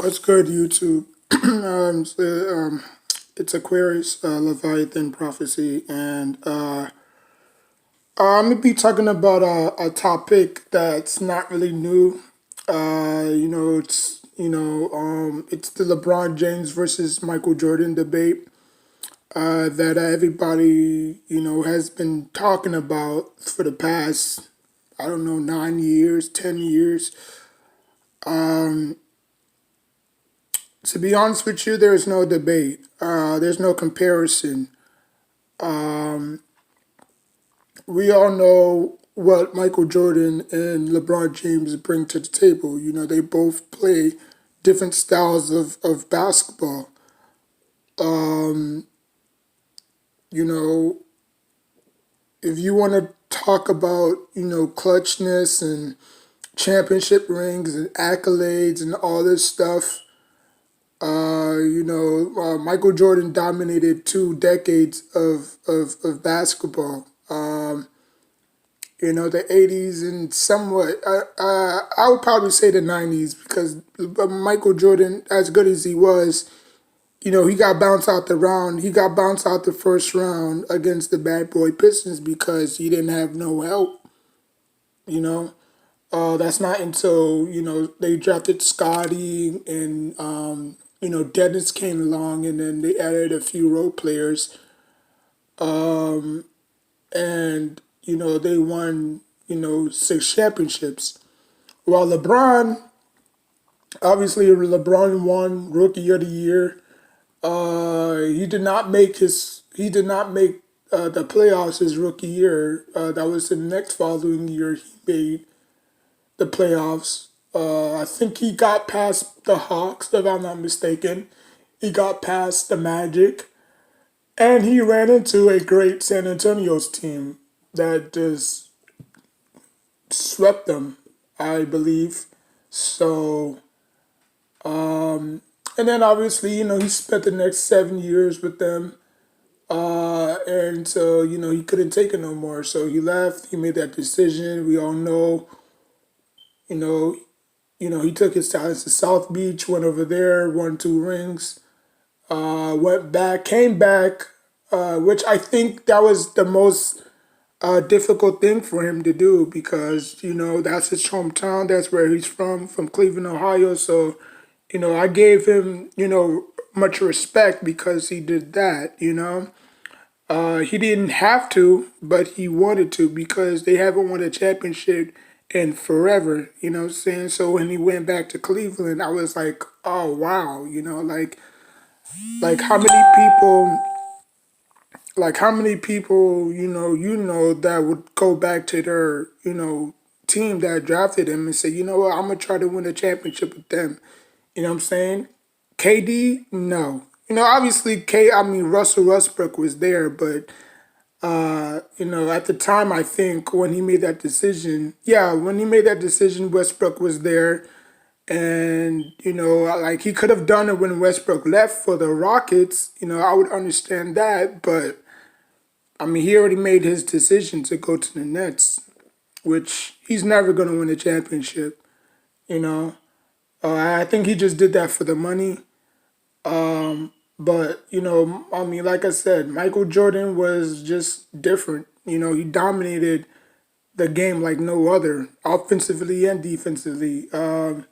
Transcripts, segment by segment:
What's good, YouTube? It's Aquarius, Leviathan Prophecy, and I'm gonna be talking about a topic that's not really new. It's the LeBron James versus Michael Jordan debate that everybody has been talking about for the past, I don't know, 9 years, 10 years. To be honest with you, there is no debate. There's no comparison. We all know what Michael Jordan and LeBron James bring to the table. You know, they both play different styles of basketball. You know, if you want to talk about, clutchness and championship rings and accolades and all this stuff, Michael Jordan dominated 2 decades of basketball. The 80s and somewhat, I would probably say the 90s because Michael Jordan, as good as he was, he got bounced out the round. He got bounced out the first round against the Bad Boy Pistons because he didn't have no help, you know. That's not until, they drafted Scotty and, Dennis came along and then they added a few role players. And, they won, 6 championships. While LeBron won Rookie of the Year. He did not make the playoffs his rookie year. That was the next following year he made the playoffs. I think he got past the Hawks, if I'm not mistaken. He got past the Magic, and he ran into a great San Antonio's team that just swept them, I believe. So, and then obviously, he spent the next 7 years with them. And so, he couldn't take it no more. So he left. He made that decision. We all know, you know, he took his talents to South Beach, went over there, won 2 rings, went back, came back, which I think that was the most difficult thing for him to do because, that's his hometown. That's where he's from Cleveland, Ohio. So, I gave him, much respect because he did that. He didn't have to, but he wanted to because they haven't won a championship in forever. You know what I'm saying? So when he went back to Cleveland, I was like, oh wow, like how many people, that would go back to their, team that drafted him and say, you know what, I'm gonna try to win a championship with them. You know what I'm saying? KD, no. Obviously, Russell Westbrook was there, but at the time, I think when he made that decision, Westbrook was there. And, like he could have done it when Westbrook left for the Rockets. I would understand that. But, he already made his decision to go to the Nets, which he's never going to win a championship, you know. I think he just did that for the money. But, like I said, Michael Jordan was just different. He dominated the game like no other, offensively and defensively. But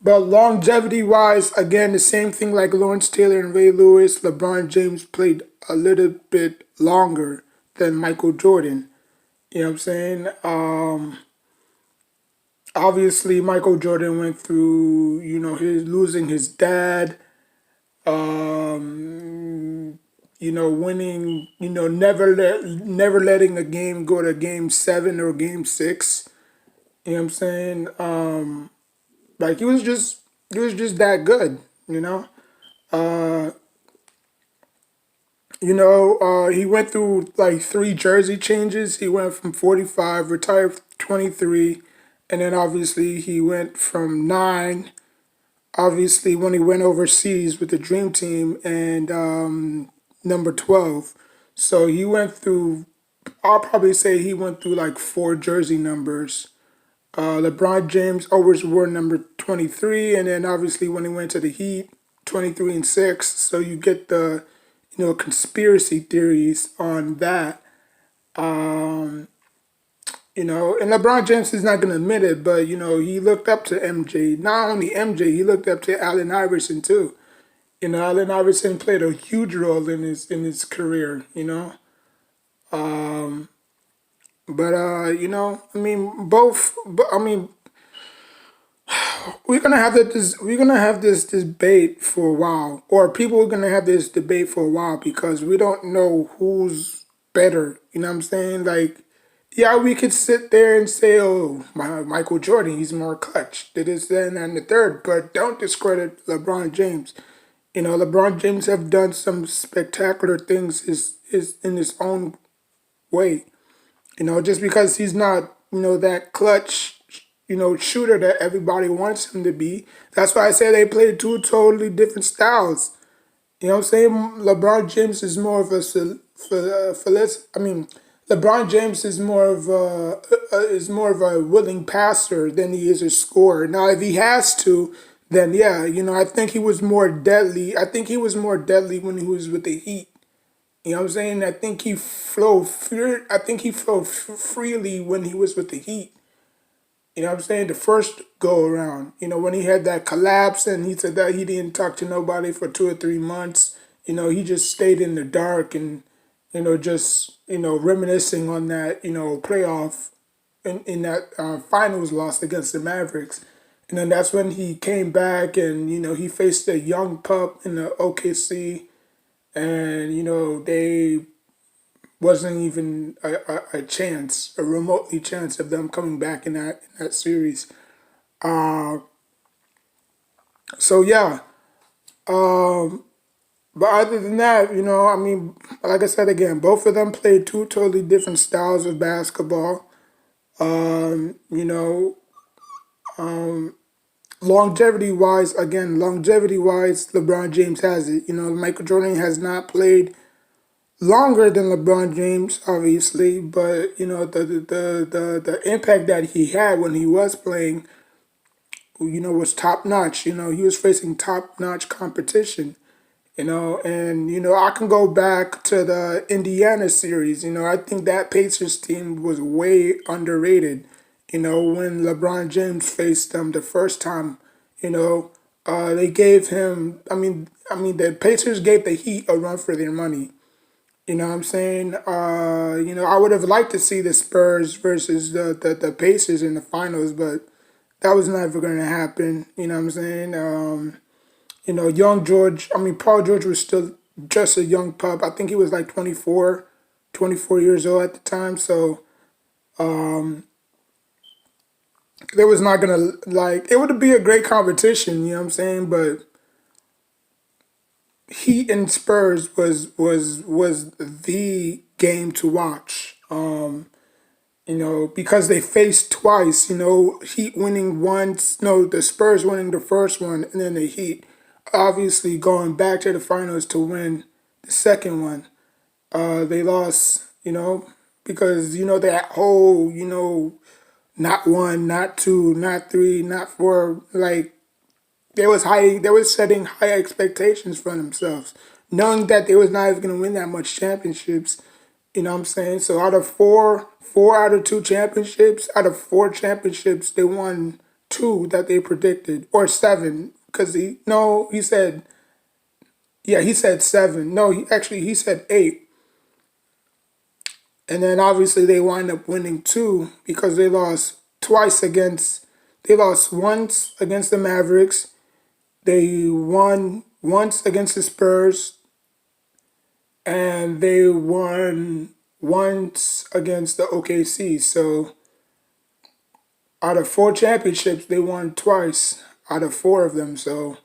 longevity wise, again, the same thing like Lawrence Taylor and Ray Lewis, LeBron James played a little bit longer than Michael Jordan. You know what I'm saying? Obviously, Michael Jordan went through, his losing his dad, winning, never letting a game go to game 7 or game 6. You know what I'm saying? Like he was just that good, you know. Uh, he went through like 3 jersey changes. He went from 45, retired 23, and then obviously he went from 9. Obviously, when he went overseas with the Dream Team and number 12. So he went through. I'll probably say he went through like 4 jersey numbers. LeBron James always wore number 23, and then obviously when he went to the Heat, 23 and 6. So you get the, conspiracy theories on that. Um, and LeBron James is not going to admit it, but he looked up to MJ. Not only MJ, he looked up to Allen Iverson too. Allen Iverson played a huge role in his career. Um, but I mean, both. But I mean, we're gonna have this debate for a while, or people are gonna have this debate for a while because we don't know who's better. You know what I'm saying? Like, yeah, we could sit there and say, "Oh, Michael Jordan, he's more clutch." Did this, then, and the third, but don't discredit LeBron James. LeBron James have done some spectacular things is in his own way. Just because he's not, that clutch, shooter that everybody wants him to be. That's why I say they play two totally different styles. You know what I'm saying? LeBron James is more of a, I mean, LeBron James is more of a willing passer than he is a scorer. Now, if he has to, then yeah, I think he was more deadly. I think he was more deadly when he was with the Heat. You know what I'm saying? I think he flowed freely when he was with the Heat. You know what I'm saying? The first go around, when he had that collapse and he said that he didn't talk to nobody for 2 or 3 months. He just stayed in the dark and, just, reminiscing on that, playoff in that finals loss against the Mavericks. And then that's when he came back and, he faced a young pup in the OKC and they wasn't even a chance, a remotely chance of them coming back in that series. Uh, so yeah, but other than that, I mean, like I said again, both of them played two totally different styles of basketball. Um, you know, longevity wise, LeBron James has it. Michael Jordan has not played longer than LeBron James, obviously, but the impact that he had when he was playing, was top notch. He was facing top notch competition. And I can go back to the Indiana series. I think that Pacers team was way underrated. When LeBron James faced them the first time, they gave him. I mean, the Pacers gave the Heat a run for their money. You know what I'm saying? I would have liked to see the Spurs versus the Pacers in the finals, but that was never going to happen. You know what I'm saying? Young George, Paul George was still just a young pup. I think he was like 24 years old at the time. So there was not going to, it would be a great competition, you know what I'm saying? But Heat and Spurs was the game to watch. Because they faced twice, Heat winning once, no, the Spurs winning the first one, and then the Heat obviously going back to the finals to win the second one. They lost, because, that whole, not one, not two, not three, not four, like, they was setting high expectations for themselves, knowing that they was not even going to win that much championships. You know what I'm saying? So four out of two championships, out of four championships, they won two that they predicted, or seven, because he said, yeah, he said seven. No, he said eight, and then obviously they wind up winning two because they lost once against the Mavericks, they won once against the Spurs, and they won once against the OKC. So out of four championships, they won twice out of four of them. So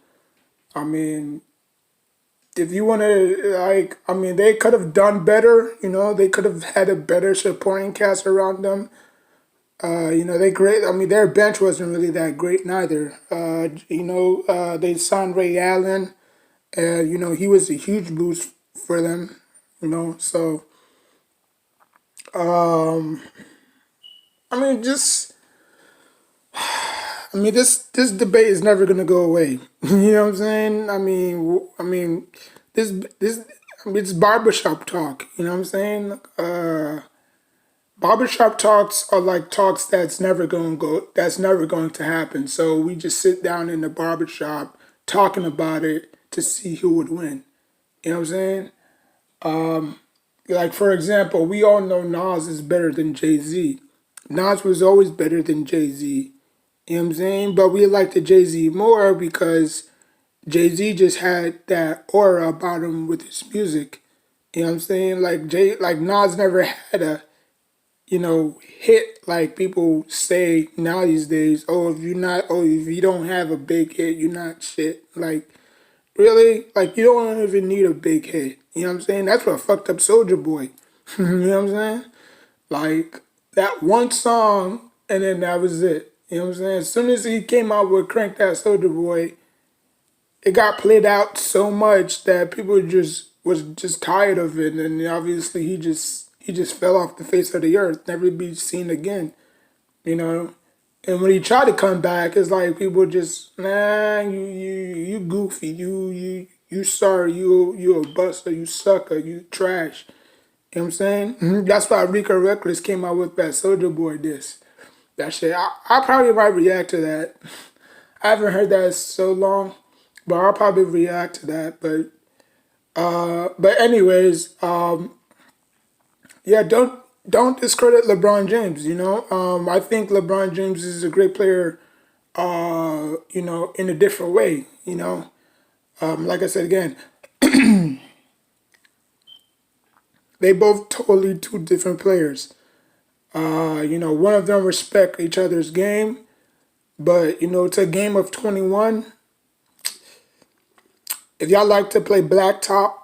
I mean, if you want to, they could have done better. They could have had a better supporting cast around them. They great. Their bench wasn't really that great neither. They signed Ray Allen. He was a huge boost for them. So just I mean, this debate is never gonna go away. You know what I'm saying? This this it's barbershop talk. You know what I'm saying? Barbershop talks are like talks that's never going to go. That's never going to happen. So we just sit down in the barbershop talking about it to see who would win. You know what I'm saying? Like for example, we all know Nas is better than Jay Z. Nas was always better than Jay Z. You know what I'm saying? But we like the Jay Z more because Jay Z just had that aura about him with his music. You know what I'm saying? Like Nas never had a hit like people say now these days. Oh, if you don't have a big hit, you're not shit. Like really, like you don't even need a big hit. You know what I'm saying? That's what fucked up Soldier Boy. You know what I'm saying? Like that one song, and then that was it. You know what I'm saying? As soon as he came out with Crank That Soldier Boy, it got played out so much that people just was just tired of it, and obviously he just fell off the face of the earth, never be seen again. You know, and when he tried to come back, it's like people just you goofy, you sorry, you a buster, you sucker, you trash. You know what I'm saying? That's why Rico Reckless came out with that Soldier Boy diss. That shit, I probably might react to that. I haven't heard that in so long, but I'll probably react to that. But anyways, yeah, don't discredit LeBron James. I think LeBron James is a great player. In a different way. Like I said again, they both totally two different players. One of them respect each other's game, but it's a game of 21. If y'all like to play blacktop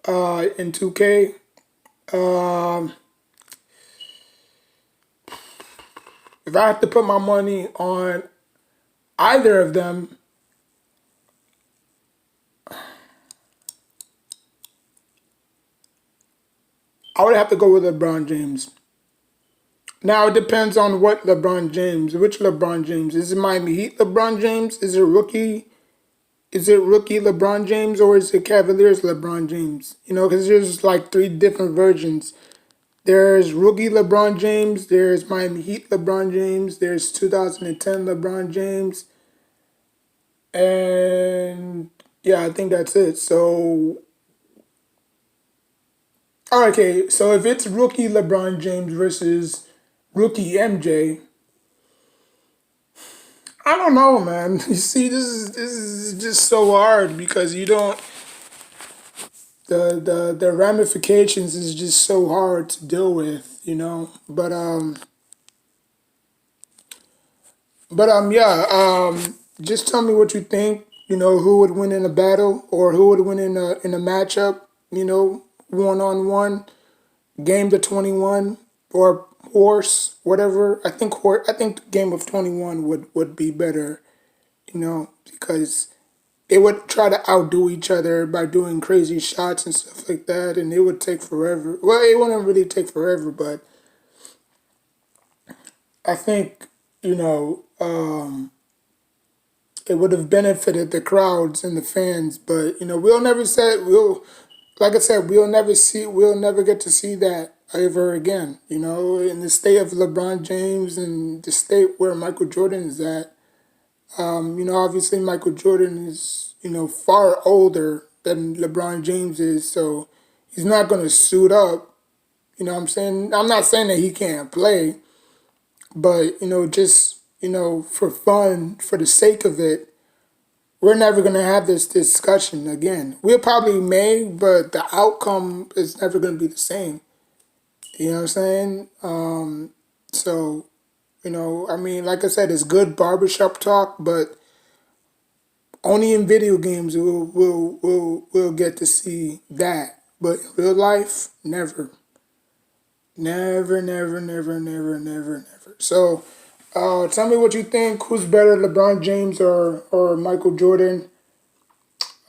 in 2K, if I had to put my money on either of them, I would have to go with LeBron James. Now it depends on what LeBron James, which LeBron James. Is it Miami Heat LeBron James? Is it rookie? Is it rookie LeBron James or is it Cavaliers LeBron James? Because there's like three different versions. There's rookie LeBron James, there's Miami Heat LeBron James, there's 2010 LeBron James, and yeah, I think that's it. So, okay, so if it's rookie LeBron James versus rookie MJ, I don't know, man. You see, this is just so hard because you don't the ramifications is just so hard to deal with. But yeah, just tell me what you think. Who would win in a battle or who would win in a matchup? 1-on-1, game to 21 or horse, whatever. I think the game of 21 would be better. Because they would try to outdo each other by doing crazy shots and stuff like that, and it would take forever. Well, it wouldn't really take forever, but I think it would have benefited the crowds and the fans. But like I said, we'll never get to see that ever again. In the state of LeBron James and the state where Michael Jordan is at. Obviously Michael Jordan is, far older than LeBron James is, so he's not going to suit up. What I'm saying? I'm not saying that he can't play, but, just, for fun, for the sake of it, we're never going to have this discussion again. We probably may, but the outcome is never going to be the same. You know what I'm saying? So, like I said, it's good barbershop talk, but only in video games we'll get to see that. But in real life, never. Never, never, never, never, never, never. So tell me what you think. Who's better, LeBron James or Michael Jordan?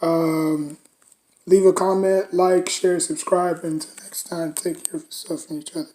Leave a comment, like, share, subscribe, and until next time, take care of yourself and each other.